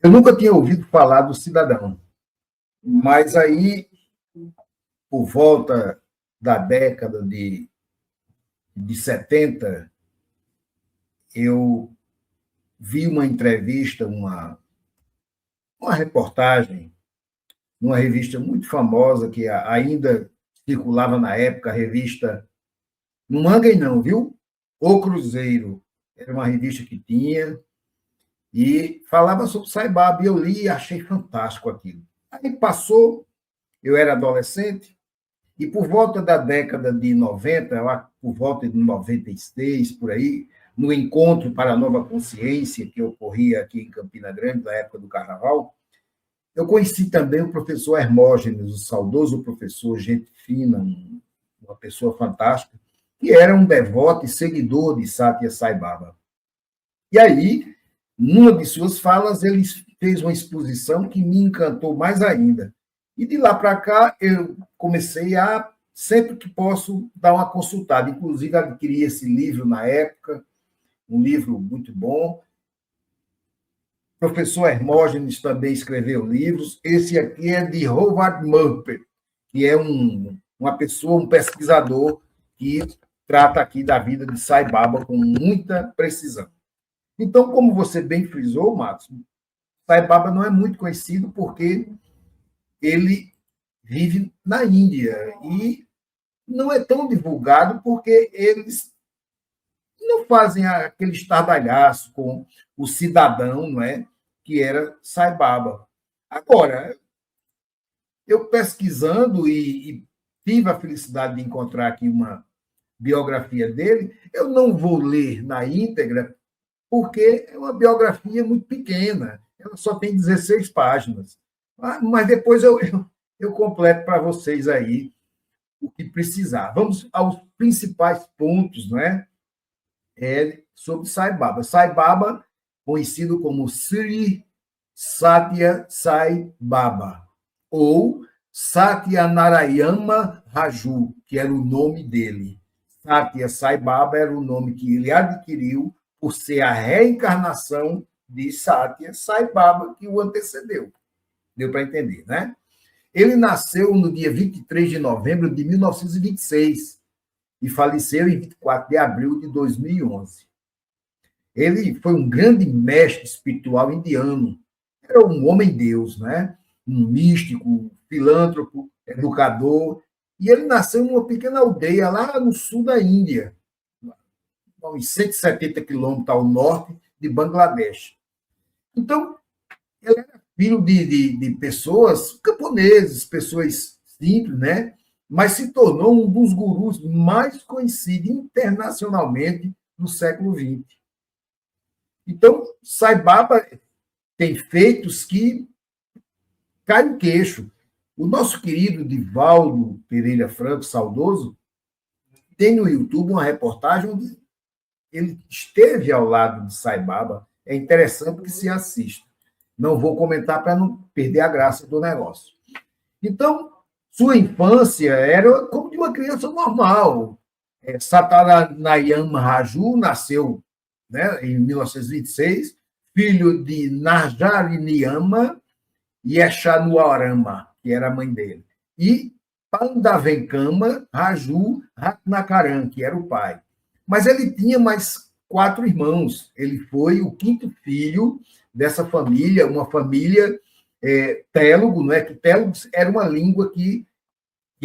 Eu nunca tinha ouvido falar do Cidadão, mas aí, por volta da década de 70, eu vi uma entrevista, uma reportagem, numa revista muito famosa que ainda circulava na época, a revista, não Manguem não, viu? O Cruzeiro, era uma revista que tinha, e falava sobre Saibaba, e eu li e achei fantástico aquilo. Aí passou, eu era adolescente, e por volta da década de 90, lá por volta de 96, por aí, no Encontro para a Nova Consciência, que ocorria aqui em Campina Grande, na época do Carnaval, eu conheci também o professor Hermógenes, o saudoso professor, gente fina, uma pessoa fantástica, que era um devoto e seguidor de Satya Sai Baba. E aí, numa de suas falas, ele fez uma exposição que me encantou mais ainda. E de lá para cá, eu comecei a, sempre que posso, dar uma consultada. Inclusive, adquiri esse livro na época, um livro muito bom. O professor Hermógenes também escreveu livros. Esse aqui é de Howard Mumpert, que é uma pessoa, um pesquisador que trata aqui da vida de Sai Baba com muita precisão. Então, como você bem frisou, Marcos, Sai Baba não é muito conhecido porque ele vive na Índia e não é tão divulgado porque eles não fazem aquele estardalhaço com o cidadão, não é, que era Sai Baba. Agora, eu pesquisando e tive a felicidade de encontrar aqui uma biografia dele, eu não vou ler na íntegra porque é uma biografia muito pequena, ela só tem 16 páginas. Mas depois eu completo para vocês aí o que precisar. Vamos aos principais pontos, não é? Sobre Sai Baba. Sai Baba, conhecido como Sri Satya Sai Baba, ou Satyanarayana Raju, que era o nome dele. Satya Sai Baba era o nome que ele adquiriu por ser a reencarnação de Satya Sai Baba, que o antecedeu. Deu para entender, né? Ele nasceu no dia 23 de novembro de 1926 e faleceu em 24 de abril de 2011. Ele foi um grande mestre espiritual indiano. Era um homem-deus, né? Um místico, filântropo, educador. E ele nasceu numa pequena aldeia lá no sul da Índia, uns 170 quilômetros ao norte de Bangladesh. Então, ele era filho de pessoas camponeses, pessoas simples, né? Mas se tornou um dos gurus mais conhecidos internacionalmente no século XX. Então, Sai Baba tem feitos que caem no queixo. O nosso querido Divaldo Pereira Franco, saudoso, tem no YouTube uma reportagem onde ele esteve ao lado de Sai Baba. É interessante que se assista. Não vou comentar para não perder a graça do negócio. Então, sua infância era como de uma criança normal. Satyanarayana Raju nasceu, né, em 1926, filho de Narjariniyama e Eshanuarama, que era a mãe dele, e Pandavenkama Raju Ratnakaran, que era o pai. Mas ele tinha mais 4 irmãos. Ele foi o 5º filho dessa família, uma família télugo, não é? Que télugo era uma língua que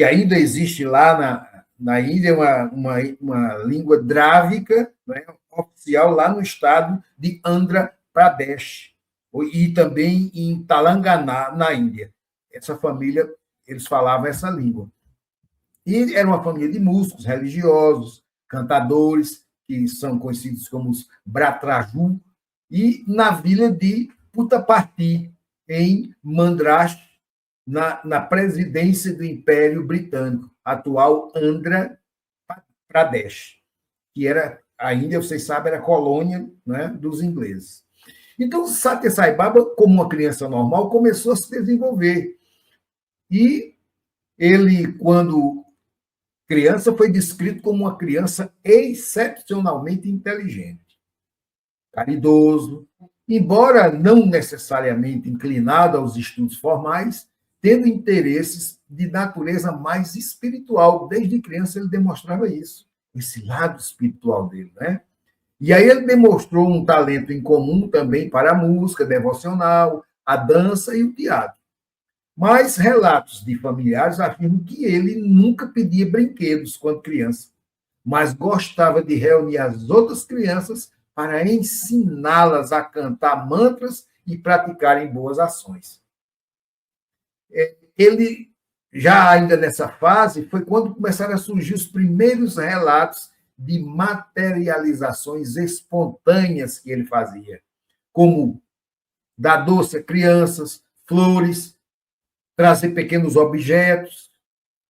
ainda existe lá na Índia, uma língua drávica, não é? Oficial lá no estado de Andhra Pradesh, e também em Telangana, na Índia. Essa família, eles falavam essa língua. E era uma família de músicos, religiosos, cantadores, que são conhecidos como os Bratraju, e na vila de Puttaparthi, em Madras, na presidência do Império Britânico, atual Andhra Pradesh, que era, a Índia, vocês sabem, era colônia, né, dos ingleses. Então, Satya Sai Baba, como uma criança normal, começou a se desenvolver. E ele, quando criança, foi descrito como uma criança excepcionalmente inteligente, caridoso, embora não necessariamente inclinado aos estudos formais, tendo interesses de natureza mais espiritual. Desde criança ele demonstrava isso, esse lado espiritual dele, né? E aí ele demonstrou um talento em comum também para a música devocional, a dança e o teatro. Mas relatos de familiares afirmam que ele nunca pedia brinquedos quando criança, mas gostava de reunir as outras crianças para ensiná-las a cantar mantras e praticarem boas ações. Ele, já ainda nessa fase, foi quando começaram a surgir os primeiros relatos de materializações espontâneas que ele fazia, como dar doce a crianças, flores, trazer pequenos objetos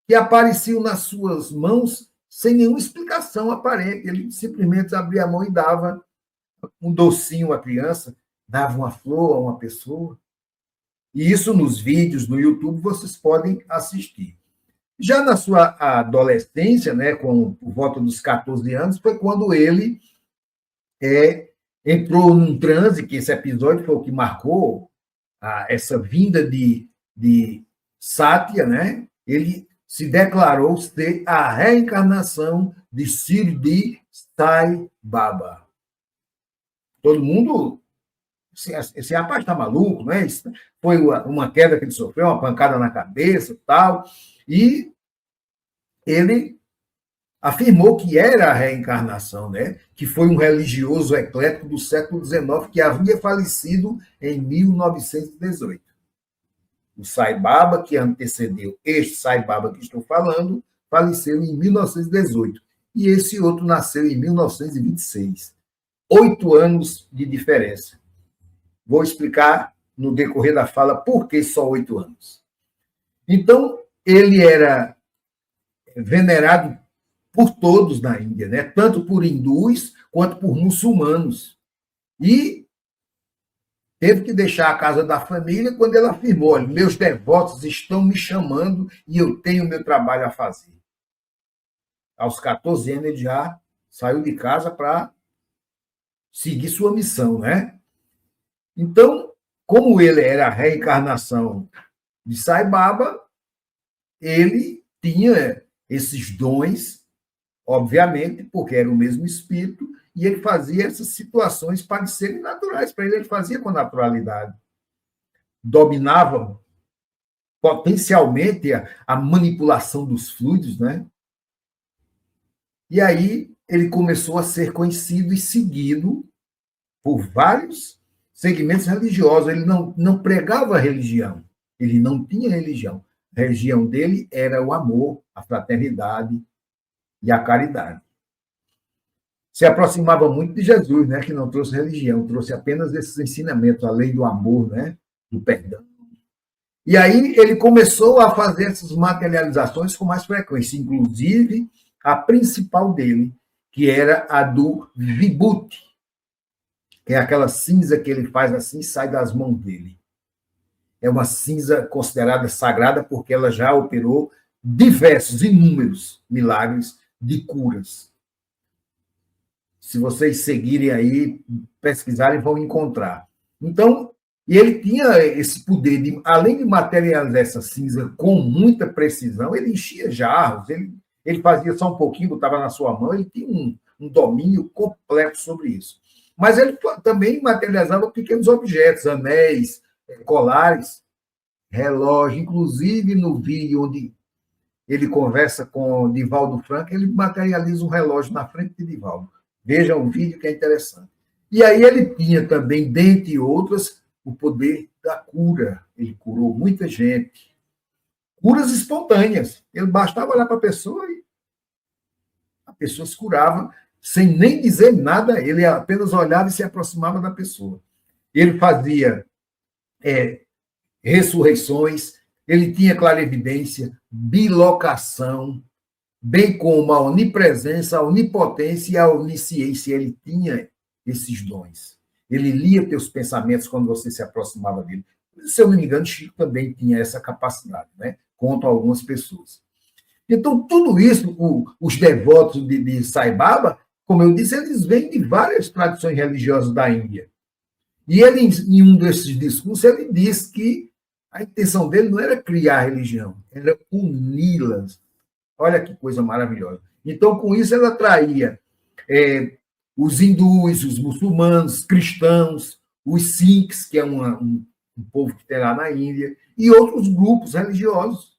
que apareciam nas suas mãos sem nenhuma explicação aparente. Ele simplesmente abria a mão e dava um docinho à criança, dava uma flor a uma pessoa. E isso nos vídeos, no YouTube, vocês podem assistir. Já na sua adolescência, né, por volta dos 14 anos, foi quando ele entrou num transe, que esse episódio foi o que marcou essa vinda de Satya, né? Ele se declarou ser a reencarnação de Shirdi Sai Baba. Todo mundo, esse rapaz está maluco, né? Foi uma queda que ele sofreu, uma pancada na cabeça, tal, e ele afirmou que era a reencarnação, né? Que foi um religioso eclético do século XIX que havia falecido em 1918. O Sai Baba, que antecedeu este Sai Baba que estou falando, faleceu em 1918. E esse outro nasceu em 1926. 8 anos de diferença. Vou explicar no decorrer da fala por que só 8 anos. Então, ele era venerado por todos na Índia, né? Tanto por hindus quanto por muçulmanos. E teve que deixar a casa da família quando ele afirmou: olha, meus devotos estão me chamando e eu tenho meu trabalho a fazer. Aos 14 anos, ele já saiu de casa para seguir sua missão, né? Então, como ele era a reencarnação de Sai Baba, ele tinha esses dons, obviamente, porque era o mesmo espírito, e ele fazia essas situações parecerem naturais para ele, ele fazia com naturalidade. Dominava potencialmente a manipulação dos fluidos, né? E aí ele começou a ser conhecido e seguido por vários segmentos religiosos. Ele não pregava religião, ele não tinha religião. A religião dele era o amor, a fraternidade e a caridade. Se aproximava muito de Jesus, né, que não trouxe religião, trouxe apenas esses ensinamentos, a lei do amor, né, do perdão. E aí ele começou a fazer essas materializações com mais frequência, inclusive a principal dele, que era a do Vibhuti, que é aquela cinza que ele faz assim e sai das mãos dele. É uma cinza considerada sagrada porque ela já operou diversos, inúmeros milagres de curas. Se vocês seguirem aí, pesquisarem, vão encontrar. Então, ele tinha esse poder, além de materializar essa cinza com muita precisão, ele enchia jarros, ele fazia só um pouquinho, botava na sua mão, ele tinha um domínio completo sobre isso. Mas ele também materializava pequenos objetos, anéis, colares, relógio, inclusive no vídeo onde ele conversa com Divaldo Franco, ele materializa um relógio na frente de Divaldo. Vejam o vídeo que é interessante. E aí ele tinha também, dentre outras, o poder da cura. Ele curou muita gente. Curas espontâneas. Ele bastava olhar para a pessoa e a pessoa se curava sem nem dizer nada. Ele apenas olhava e se aproximava da pessoa. Ele fazia ressurreições, ele tinha clarividência, bilocação, bem como a onipresença, a onipotência e a onisciência. Ele tinha esses dons. Ele lia teus pensamentos quando você se aproximava dele. Se eu não me engano, Chico também tinha essa capacidade, né? Conto a algumas pessoas. Então, tudo isso, os devotos de Sai Baba, como eu disse, eles vêm de várias tradições religiosas da Índia. E ele, em um desses discursos, ele disse que a intenção dele não era criar religião, era uni-las. Olha que coisa maravilhosa. Então, com isso, ela atraía os hindus, os muçulmanos, cristãos, os Sikhs, que é um povo que tem lá na Índia, e outros grupos religiosos.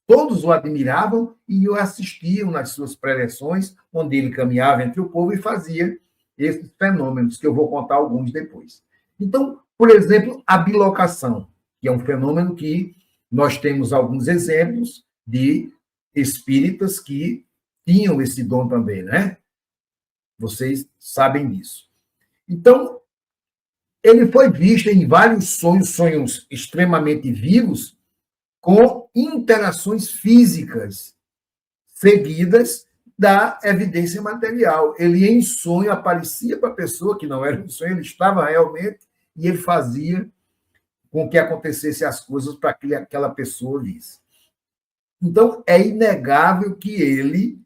Todos o admiravam e o assistiam nas suas preleções, onde ele caminhava entre o povo e fazia esses fenômenos, que eu vou contar alguns depois. Então, por exemplo, a bilocação, que é um fenômeno que nós temos alguns exemplos de espíritas que tinham esse dom também, né? Vocês sabem disso. Então, ele foi visto em vários sonhos extremamente vivos, com interações físicas seguidas da evidência material. Ele, em sonho, aparecia para a pessoa, que não era um sonho, ele estava realmente, e ele fazia com que acontecessem as coisas para que aquela pessoa visse. Então, é inegável que ele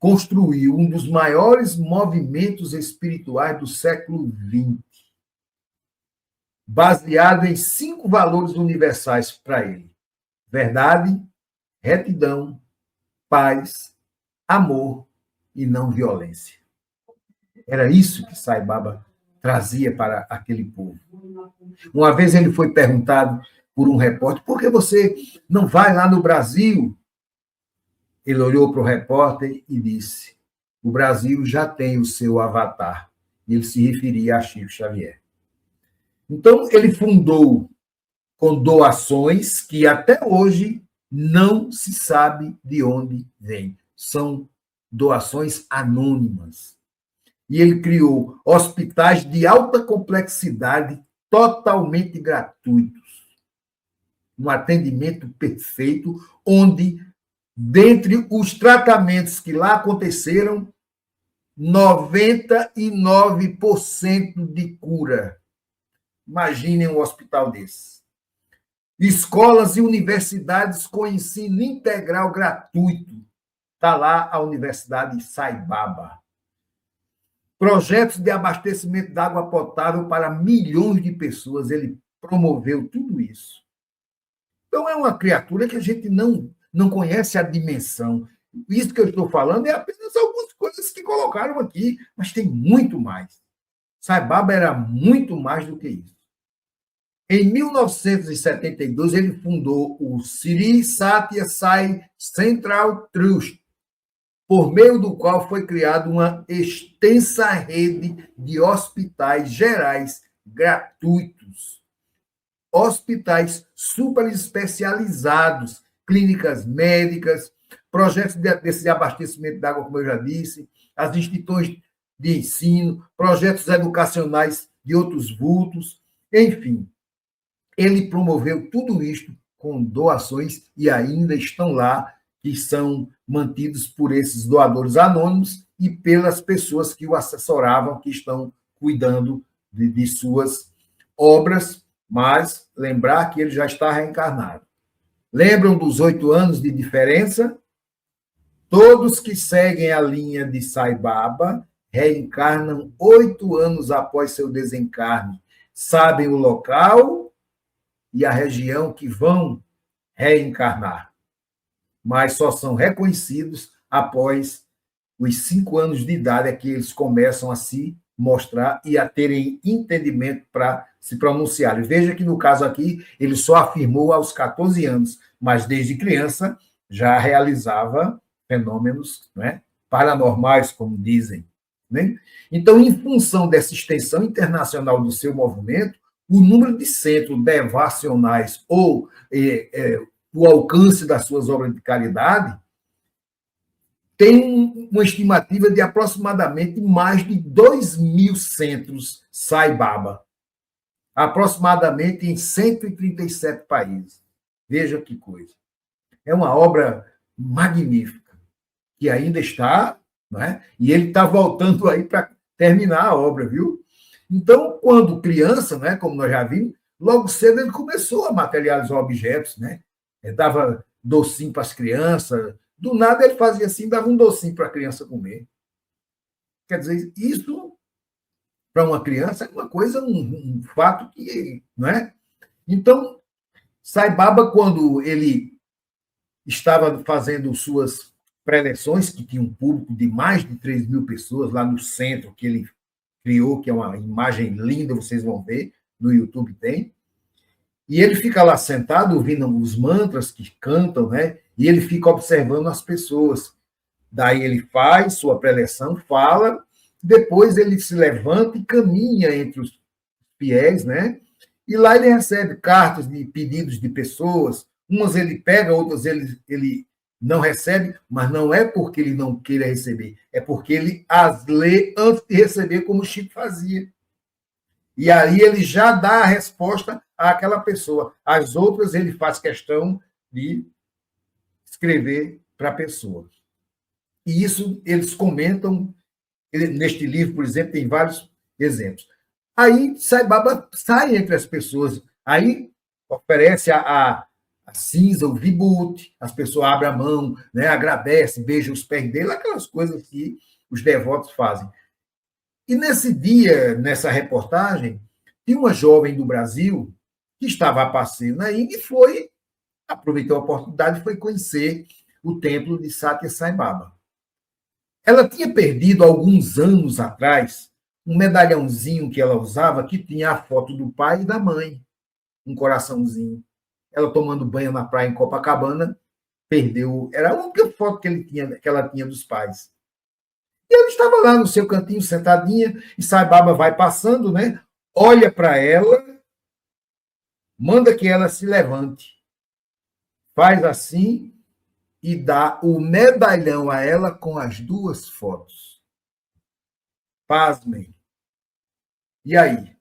construiu um dos maiores movimentos espirituais do século XX, baseado em 5 valores universais para ele: verdade, retidão, paz, amor e não violência. Era isso que Sai Baba trazia para aquele povo. Uma vez ele foi perguntado por um repórter: por que você não vai lá no Brasil? Ele olhou para o repórter e disse: o Brasil já tem o seu avatar. E ele se referia a Chico Xavier. Então, ele fundou com doações que até hoje não se sabe de onde vêm. São doações anônimas. E ele criou hospitais de alta complexidade, totalmente gratuitos. Um atendimento perfeito, onde, dentre os tratamentos que lá aconteceram, 99% de cura. Imaginem um hospital desse. Escolas e universidades com ensino integral gratuito. Está lá a Universidade Sai Baba. Projetos de abastecimento de água potável para milhões de pessoas. Ele promoveu tudo isso. Então, é uma criatura que a gente não conhece a dimensão. Isso que eu estou falando é apenas algumas coisas que colocaram aqui, mas tem muito mais. Sai Baba era muito mais do que isso. Em 1972, ele fundou o Sri Satya Sai Central Trust, por meio do qual foi criada uma extensa rede de hospitais gerais gratuitos, hospitais super especializados, clínicas médicas, projetos desse abastecimento de água, como eu já disse, as instituições de ensino, projetos educacionais de outros vultos, enfim. Ele promoveu tudo isto com doações e ainda estão lá, que são mantidos por esses doadores anônimos e pelas pessoas que o assessoravam, que estão cuidando de suas obras, mas lembrar que ele já está reencarnado. Lembram dos 8 anos de diferença? Todos que seguem a linha de Sai Baba reencarnam 8 anos após seu desencarne. Sabem o local e a região que vão reencarnar, mas só são reconhecidos após os 5 anos de idade, é que eles começam a se mostrar e a terem entendimento para se pronunciarem. Veja que, no caso aqui, ele só afirmou aos 14 anos, mas desde criança já realizava fenômenos, né, paranormais, como dizem. Né? Então, em função dessa extensão internacional do seu movimento, o número de centros devocionais ou o alcance das suas obras de caridade tem uma estimativa de aproximadamente mais de 2.000 centros Sai Baba, aproximadamente em 137 países. Veja que coisa. É uma obra magnífica, que ainda está, né? E ele está voltando aí para terminar a obra, viu? Então, quando criança, né, como nós já vimos, logo cedo ele começou a materializar objetos, né? Ele dava docinho para as crianças, do nada ele fazia assim, dava um docinho para a criança comer. Quer dizer, isso, para uma criança é uma coisa, um fato que, não é? Então, Sai Baba, quando ele estava fazendo suas preleções, que tinha um público de mais de 3.000 pessoas lá no centro, que ele criou, que é uma imagem linda, vocês vão ver, no YouTube tem. E ele fica lá sentado, ouvindo os mantras que cantam, né? E ele fica observando as pessoas. Daí ele faz sua preleção, fala, depois ele se levanta e caminha entre os fiéis, né? E lá ele recebe cartas de pedidos de pessoas, umas ele pega, outras ele não recebe, mas não é porque ele não queira receber, é porque ele as lê antes de receber, como o Chico fazia. E aí ele já dá a resposta àquela pessoa. As outras ele faz questão de escrever para a pessoa. E isso eles comentam, neste livro, por exemplo, tem vários exemplos. Aí Sai Baba sai entre as pessoas, aí oferece a cinza, o vibute, as pessoas abrem a mão, né, agradecem, beijam os pés dele, aquelas coisas que os devotos fazem. E nesse dia, nessa reportagem, tinha uma jovem do Brasil que estava a passeio na Índia e aproveitou a oportunidade e foi conhecer o templo de Satya Sai Baba. Ela tinha perdido, alguns anos atrás, um medalhãozinho que ela usava que tinha a foto do pai e da mãe, um coraçãozinho. Ela tomando banho na praia em Copacabana, perdeu. Era a única foto que ela tinha dos pais. E ela estava lá no seu cantinho, sentadinha, e Sai Baba vai passando, né? Olha para ela, manda que ela se levante. Faz assim e dá o medalhão a ela com as duas fotos. Pasmem. E aí?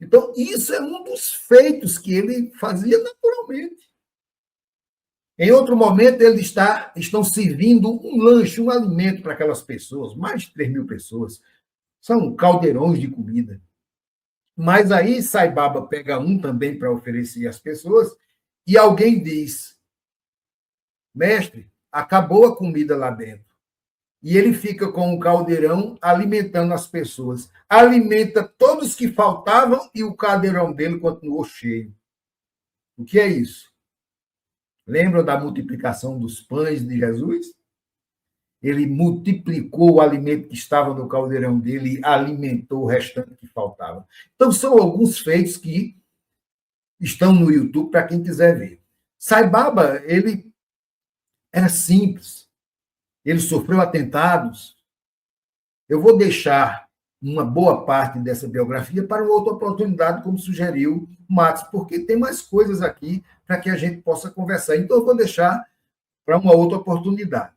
Então, isso é um dos feitos que ele fazia naturalmente. Em outro momento, eles estão servindo um lanche, um alimento para aquelas pessoas, mais de 3.000 pessoas. São caldeirões de comida. Mas aí Sai Baba pega um também para oferecer às pessoas e alguém diz, mestre, acabou a comida lá dentro. E ele fica com o caldeirão alimentando as pessoas. Alimenta todos que faltavam e o caldeirão dele continuou cheio. O que é isso? Lembram da multiplicação dos pães de Jesus? Ele multiplicou o alimento que estava no caldeirão dele e alimentou o restante que faltava. Então, são alguns feitos que estão no YouTube para quem quiser ver. Sai Baba, ele era simples. Ele sofreu atentados. Eu vou deixar uma boa parte dessa biografia para uma outra oportunidade, como sugeriu Matos, porque tem mais coisas aqui para que a gente possa conversar. Então, eu vou deixar para uma outra oportunidade.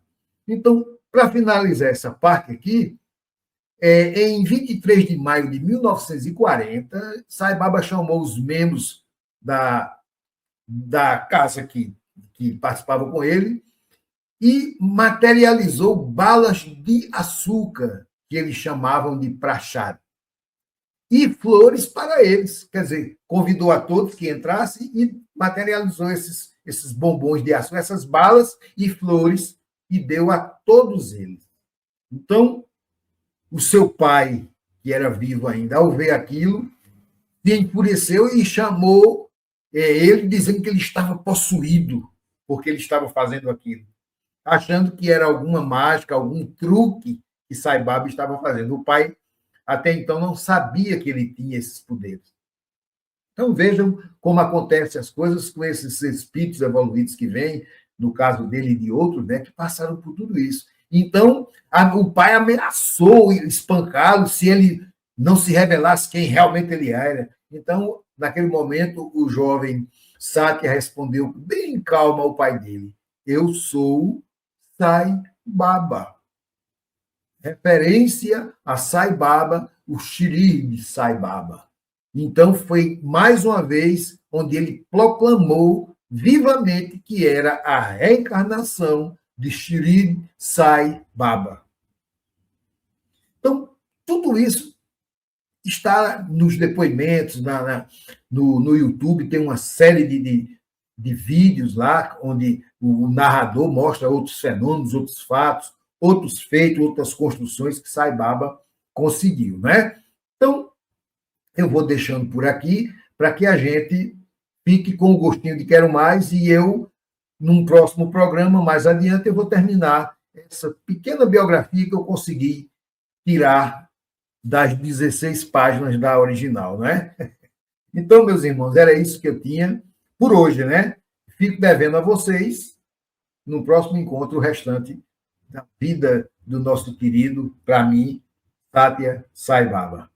Então, para finalizar essa parte aqui, em 23 de maio de 1940, Sai Baba chamou os membros da casa que participavam com ele e materializou balas de açúcar, que eles chamavam de prachad, e flores para eles. Quer dizer, convidou a todos que entrassem e materializou esses bombons de açúcar, essas balas e flores, e deu a todos eles. Então, o seu pai, que era vivo ainda, ao ver aquilo, se enfureceu e chamou ele, dizendo que ele estava possuído, porque ele estava fazendo aquilo, achando que era alguma mágica, algum truque que Sai Baba estava fazendo. O pai, até então, não sabia que ele tinha esses poderes. Então, vejam como acontecem as coisas com esses espíritos evoluídos que vêm, no caso dele e de outros, né, que passaram por tudo isso. Então, o pai ameaçou espancá-lo se ele não se revelasse quem realmente ele era. Então, naquele momento, o jovem Satya respondeu bem calmo ao pai dele: eu sou Sai Baba. Referência a Sai Baba, o Shri de Sai Baba. Então, foi mais uma vez onde ele proclamou vivamente que era a reencarnação de Shri Sai Baba. Então, tudo isso está nos depoimentos, no YouTube, tem uma série de vídeos lá, onde o narrador mostra outros fenômenos, outros fatos, outros feitos, outras construções que Sai Baba conseguiu, né? Então, eu vou deixando por aqui para que a gente fique com o gostinho de quero mais e eu, num próximo programa, mais adiante, eu vou terminar essa pequena biografia que eu consegui tirar das 16 páginas da original, né? Então, meus irmãos, era isso que eu tinha por hoje, né? Fico devendo a vocês, no próximo encontro, o restante da vida do nosso querido, para mim, Satya Sai Baba.